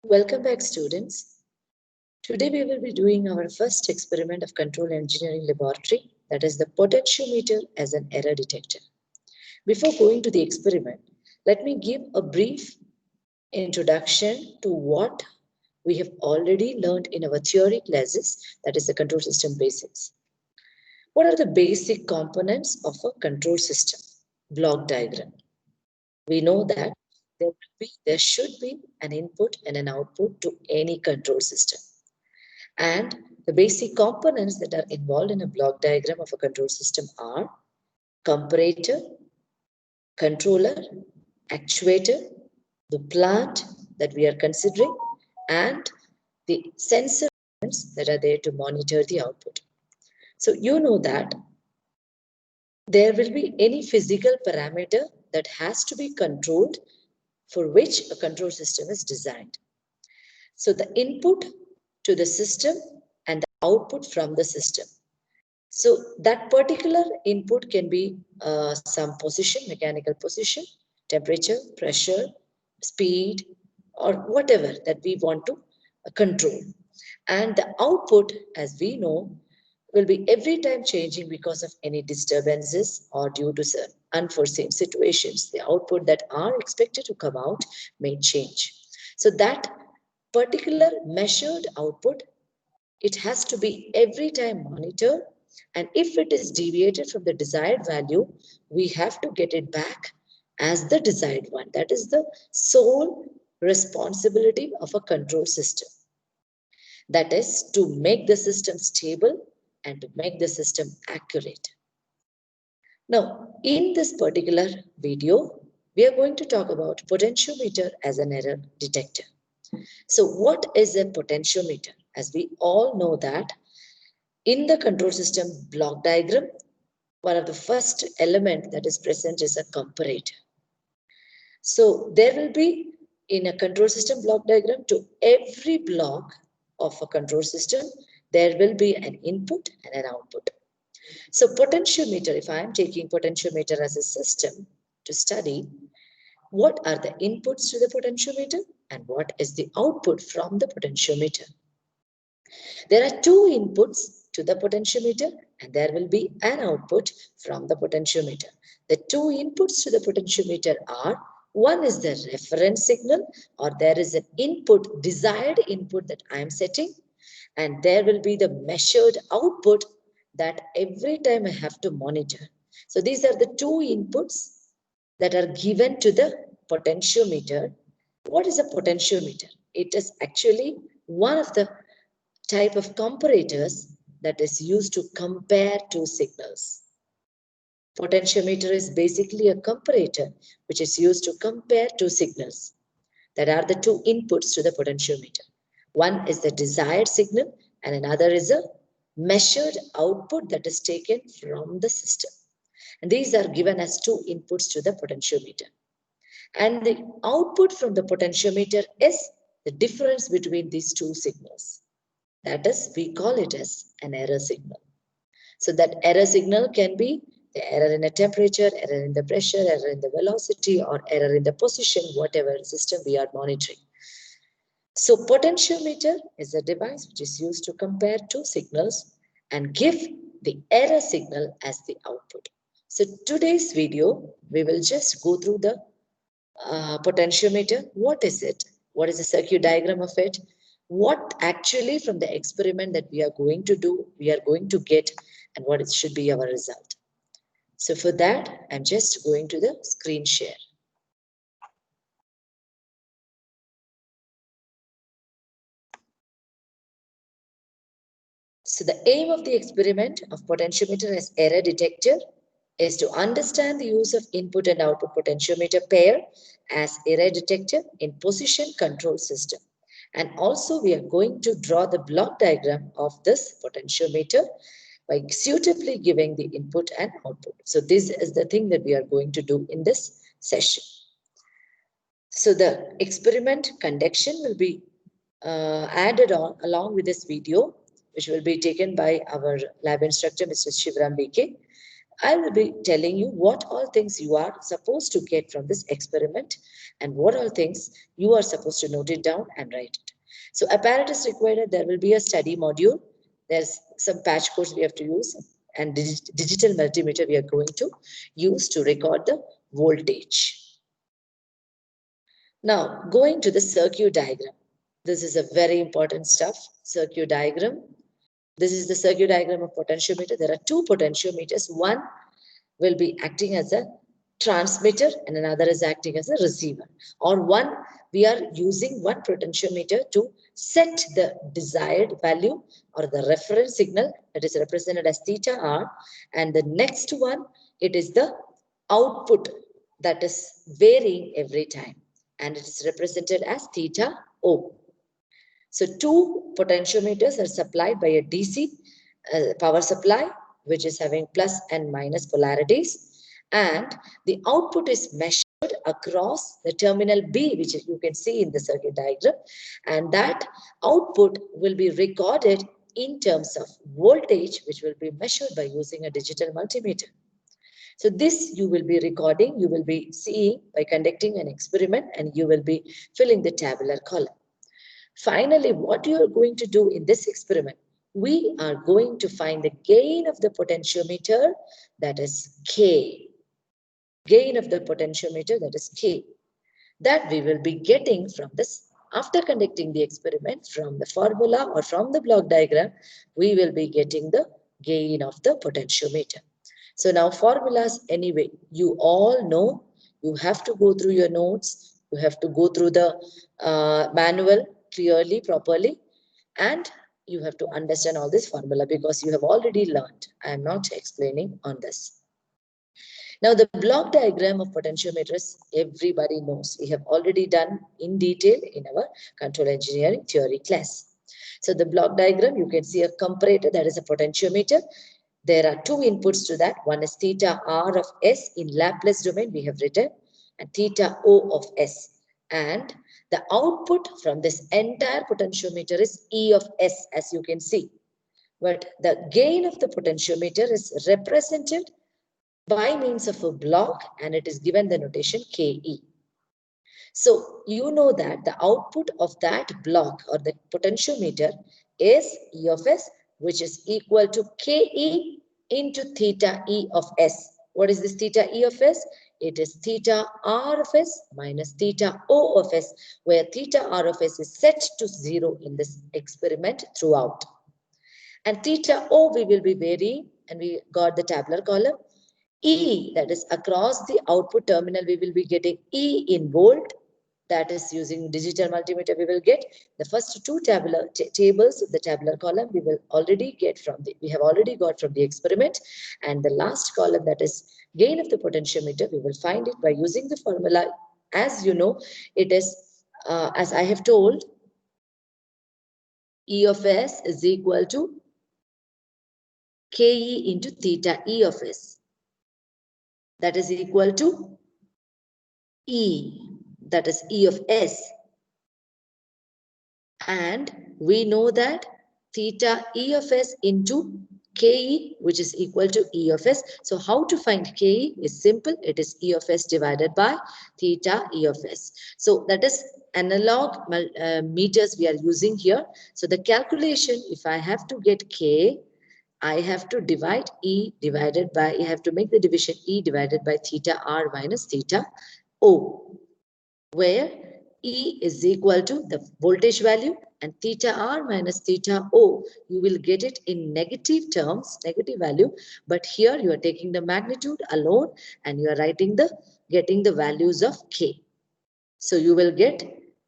Welcome back, students. Today we will be doing our first experiment of control engineering laboratory, that is the potentiometer as an error detector. Before going to the experiment, let me give a brief introduction to what we have already learned in our theory classes, that is the control system basics. What are the basic components of a control system? Block diagram. We know that there should be an input and an output to any control system. And the basic components that are involved in a block diagram of a control system are comparator, controller, actuator, the plant that we are considering, and the sensor that are there to monitor the output. So you know that there will be any physical parameter that has to be controlled for which a control system is designed. So the input to the system and the output from the system. So that particular input can be some position, mechanical position, temperature, pressure, speed, or whatever that we want to control. And the output, as we know, will be every time changing because of any disturbances or due to some unforeseen situations. The output that are expected to come out may change. So that particular measured output, it has to be every time monitored, and if it is deviated from the desired value, we have to get it back as the desired one. That is the sole responsibility of a control system. That is to make the system stable and to make the system accurate. Now, in this particular video, we are going to talk about potentiometer as an error detector. So what is a potentiometer? As we all know that in the control system block diagram, one of the first element that is present is a comparator. So there will be in a control system block diagram, to every block of a control system, there will be an input and an output. So potentiometer, if I am taking potentiometer as a system to study, what are the inputs to the potentiometer and what is the output from the potentiometer? There are two inputs to the potentiometer and there will be an output from the potentiometer. The two inputs to the potentiometer are, one is the reference signal, or there is an input, desired input that I am setting, and there will be the measured output that every time I have to monitor. So these are the two inputs that are given to the potentiometer. What is a potentiometer? It is actually one of the type of comparators that is used to compare two signals. Potentiometer is basically a comparator which is used to compare two signals. That are the two inputs to the potentiometer. One is the desired signal and another is a measured output that is taken from the system. And these are given as two inputs to the potentiometer. And the output from the potentiometer is the difference between these two signals. That is, we call it as an error signal. So that error signal can be the error in a temperature, error in the pressure, error in the velocity, or error in the position, whatever system we are monitoring. So potentiometer is a device which is used to compare two signals and give the error signal as the output. So today's video, we will just go through the potentiometer. What is it? What is the circuit diagram of it? What actually from the experiment that we are going to do, we are going to get, and what it should be our result. So for that, I'm just going to the screen share. So the aim of the experiment of potentiometer as error detector is to understand the use of input and output potentiometer pair as error detector in position control system. And also we are going to draw the block diagram of this potentiometer by suitably giving the input and output. So this is the thing that we are going to do in this session. So the experiment conduction will be added on along with this video, which will be taken by our lab instructor, Mr. Shivram BK. I will be telling you what all things you are supposed to get from this experiment and what all things you are supposed to note it down and write it. So apparatus required, there will be a study module. There's some patch codes we have to use and digital multimeter we are going to use to record the voltage. Now, going to the circuit diagram. This is a very important stuff, circuit diagram. This is the circuit diagram of potentiometer. There are two potentiometers. One will be acting as a transmitter and another is acting as a receiver. Or one, we are using one potentiometer to set the desired value or the reference signal that is represented as theta R. And the next one, it is the output that is varying every time. And it is represented as theta O. So two potentiometers are supplied by a DC power supply, which is having plus and minus polarities. And the output is measured across the terminal B, which you can see in the circuit diagram. And that output will be recorded in terms of voltage, which will be measured by using a digital multimeter. So this you will be recording, you will be seeing by conducting an experiment, and you will be filling the tabular column. Finally, what you are going to do in this experiment, we are going to find the gain of the potentiometer, that is K. Gain of the potentiometer, that is K. That we will be getting from this. After conducting the experiment, from the formula or from the block diagram, we will be getting the gain of the potentiometer. So now formulas, anyway, you all know. You have to go through your notes. You have to go through the manual clearly, properly. And you have to understand all this formula because you have already learned. I am not explaining on this. Now, the block diagram of potentiometers, everybody knows. We have already done in detail in our control engineering theory class. So the block diagram, you can see a comparator, that is a potentiometer. There are two inputs to that. One is theta R of S in Laplace domain, we have written, and theta O of S. And the output from this entire potentiometer is E of S, as you can see. But the gain of the potentiometer is represented by means of a block, and it is given the notation KE. So you know that the output of that block or the potentiometer is E of S, which is equal to KE into theta E of S. What is this theta E of S? It is theta R of S minus theta O of S, where theta R of S is set to 0 in this experiment throughout. And theta O we will be varying, and we got the tabular column. E, that is across the output terminal, we will be getting E in volt. That is using digital multimeter, we will get the first two tabular tables of the tabular column we will already get from the, we have already got from the experiment. And the last column, that is gain of the potentiometer, we will find it by using the formula. As you know, it is, as I have told, E of S is equal to KE into theta E of S. That is equal to E, that is E of S. And we know that theta E of S into KE, which is equal to E of S. So how to find KE is simple. It is E of S divided by theta E of S. So that is analog meters we are using here. So the calculation, if I have to get K, I have to divide E divided by, I have to make the division E divided by theta R minus theta O, where E is equal to the voltage value and theta R minus theta O, you will get it in negative terms, negative value, but here you are taking the magnitude alone and you are writing the, getting the values of K. So you will get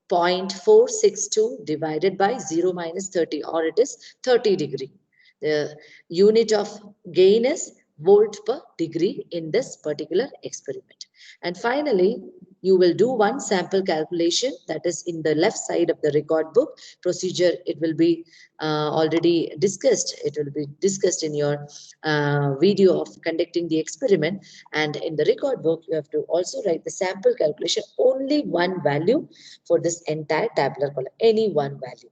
0.462 divided by 0 minus 30, or it is 30 degree. The unit of gain is volt per degree in this particular experiment. And finally, you will do one sample calculation, that is in the left side of the record book. Procedure, it will be already discussed. It will be discussed in your video of conducting the experiment. And in the record book, you have to also write the sample calculation, only one value for this entire tabular column, any one value.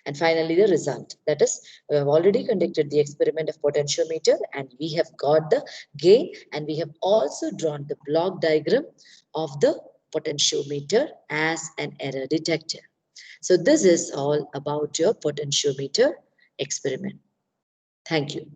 And finally, the result. That is, we have already conducted the experiment of potentiometer and we have got the gain, and we have also drawn the block diagram of the potentiometer as an error detector. So this is all about your potentiometer experiment. Thank you.